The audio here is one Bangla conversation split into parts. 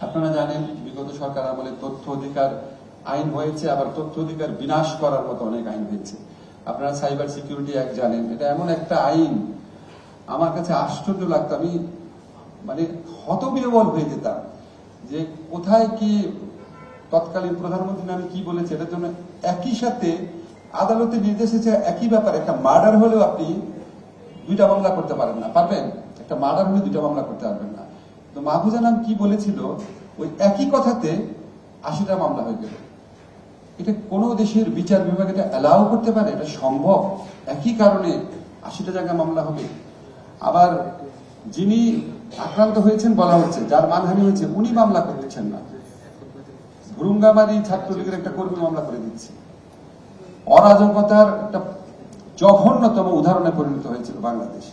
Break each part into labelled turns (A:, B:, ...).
A: আপনারা জানেন বিগত সরকার আমলে তথ্য অধিকার আইন হয়েছে, আবার তথ্য অধিকার বিনাশ করার মতো অনেক আইন হয়েছে। আপনারা সাইবার সিকিউরিটি অ্যাক্ট জানেন, এটা এমন একটা আইন আমার কাছে আশ্চর্য লাগতো। আমি মানে হতবিহ্বল হয়ে যেতাম যে কোথায় কি তৎকালীন প্রধানমন্ত্রী নামে কি বলেছে। এটার জন্য একই সাথে আদালতে নির্দেশ এসেছে একই ব্যাপার, একটা মার্ডার হলেও আপনি 2টা মামলা করতে পারেন না, পারবেন? একটা মার্ডার হলে 2টা মামলা করতে পারবেন না। তো মাহফুজা নাম কি বলেছিল, ওই একই কথাতে 80টা মামলা হয়ে গেল। এটা কোন দেশের বিচার বিভাগ এটা অ্যালাউ করতে পারে? এটা সম্ভব? একই কারণে 80টা জায়গায় মামলা হবে। আবার যিনি আক্রান্ত হয়েছেন বলা হচ্ছে, যার মানহানি হয়েছে, উনি মামলা করতেছেন না। ভুরুঙ্গামারি ছাত্রলীগের একটা কর্মী মামলা করে দিচ্ছে। অরাজকতার একটা জঘন্যতম উদাহরণে পরিণত হয়েছিল বাংলাদেশ।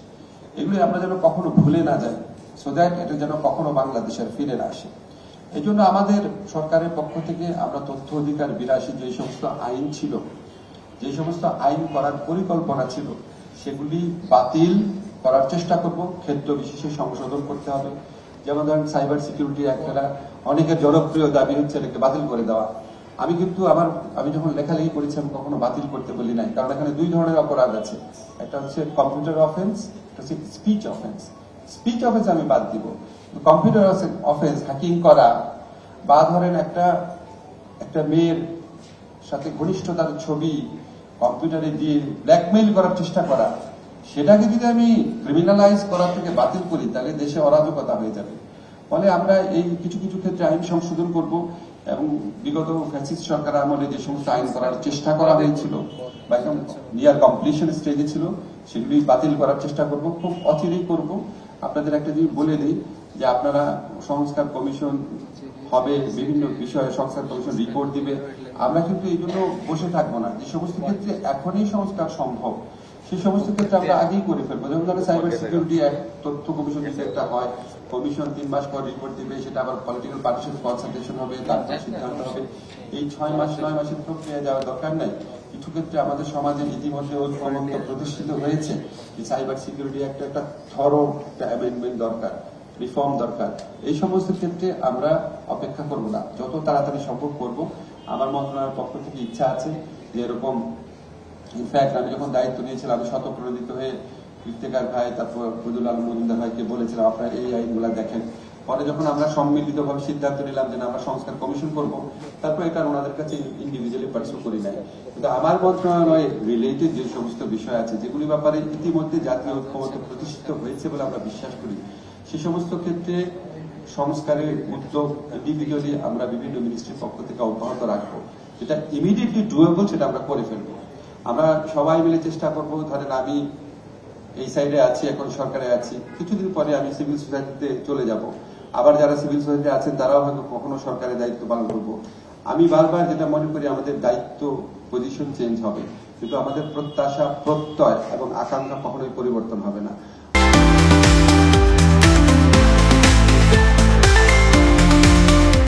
A: এগুলি আমরা যেন কখনো ভুলে না যাই, সো দ্যাট এটা যেন কখনো বাংলাদেশের ফিরে না আসে। এই জন্য আমাদের সরকারের পক্ষ থেকে আমরা তথ্য অধিকার বিরাশী যে সমস্ত আইন ছিল, যে সমস্ত আইন করার পরিকল্পনা ছিল, সেগুলি বাতিল করার চেষ্টা করব। ক্ষেত্র বিশেষে সংশোধন করতে হবে। যেমন ধরেন সাইবার সিকিউরিটি অ্যাক্টরা অনেকের জনপ্রিয় দাবি হচ্ছে এটাকে বাতিল করে দেওয়া। আমি যখন লেখালেখি করেছি আমি কখনো বাতিল করতে বলি নাই, কারণ এখানে 2 ধরনের অপরাধ আছে। একটা হচ্ছে কম্পিউটার অফেন্স, একটা হচ্ছে স্পিচ অফেন্স। স্পিচ অফেন্স আমি বাদ দিব, কম্পিউটার অফেন্স, হ্যাকিং করা, বা ধরেন একটা মেয়ের সাথে ঘনিষ্ঠতার ছবি কম্পিউটারে দিয়ে ব্ল্যাকমেইল করার চেষ্টা করা, সেটাকে যদি আমি ক্রিমিনালাইজ করার থেকে বাতিল করি তাহলে দেশে অরাজকতা হয়ে যাবে। ফলে আমরা এই কিছু কিছু ক্ষেত্রে আইন সংশোধন করব এবং বিগত ফ্যাসিস্ট সরকার আমলে যে সমস্ত আইন করার চেষ্টা করা হয়েছিল বা একদম নিয়ার কমপ্লিশন স্টেজে ছিল, সেগুলি বাতিল করার চেষ্টা করব, খুব অচিরেই করব। আপনাদের একটা জিনিস বলে দিই যে আপনারা সংস্কার কমিশন হবে, বিভিন্ন বিষয়ে সংস্কার কমিশন রিপোর্ট দিবে। আমরা কিন্তু এই জন্য বসে থাকবো না। যে সমস্ত ক্ষেত্রে এখনই সংস্কার সম্ভব সেই সমস্ত ক্ষেত্রে আমরা আগেই করে ফেলবো। যেমন ধরেন সাইবার সিকিউরিটি তথ্য কমিশন যদি একটা হয়, কমিশন 3 মাস পর রিপোর্ট দিবে, সেটা আবার পলিটিক্যাল পার্টির সাথে কনসালটেশন হবে, তারপর সিদ্ধান্ত হবে। এই 6 মাস 9 মাসের প্রক্রিয়া যাওয়ার দরকার নাই। কিছু ক্ষেত্রে আমাদের সমাজে ইতিমধ্যে ঐক্যমত্য প্রতিষ্ঠিত হয়েছে যে সাইবার সিকিউরিটি একটা থরো একটা অ্যামেন্ডমেন্ট দরকার, রিফর্ম দরকার। এই সমস্ত ক্ষেত্রে আমরা অপেক্ষা করব না, যত তাড়াতাড়ি সম্ভব করব। আমার মন্ত্রণালয়ের পক্ষ থেকে ইচ্ছা আছে যে এরকম, ইনফ্যাক্ট আমি যখন দায়িত্ব নিয়েছিলাম আমি স্বতঃপ্রণোদিত হয়ে ইফতেখার ভাই, তারপর ফজলুল আলম মজুমদার ভাইকে বলেছিলাম আপনারা এই আইনগুলা দেখেন। পরে যখন আমরা সম্মিলিতভাবে সিদ্ধান্ত নিলাম যে আমরা সংস্কার কমিশন করব, তারপর এটা ওনাদের কাছে ইন্ডিভিজুয়ালি পার্সু করি নাই। কিন্তু আমার মন্ত্রণালয়ে রিলেটেড যে সমস্ত বিষয় আছে, যেগুলি ব্যাপারে ইতিমধ্যে জাতীয় ঐক্যমত্য প্রতিষ্ঠিত হয়েছে বলে আমরা বিশ্বাস করি, সে সমস্ত ক্ষেত্রে সংস্কারের উদ্যোগ ইন্ডিভিজুয়ালি আমরা বিভিন্ন মিনিস্ট্রির পক্ষ থেকে অব্যাহত রাখবো। যেটা ইমিডিয়েটলি ডুয়েবল সেটা আমরা করে ফেলবো। আমরা সবাই মিলে চেষ্টা করবো। ধরেন আমি এই সাইডে আছি, এখন সরকারে আছি, কিছুদিন পরে আমি সিভিল সোসাইটিতে চলে যাব। আবার যারা সিভিল সোসাইটি আছেন তারাও হয়তো কখনো সরকারের দায়িত্ব পালন করবো। আমি বারবার যেটা মনে করি, আমাদের দায়িত্ব পজিশন চেঞ্জ হবে, কিন্তু আমাদের প্রত্যাশা, প্রত্যয় এবং আকাঙ্ক্ষা কখনোই পরিবর্তন হবে না।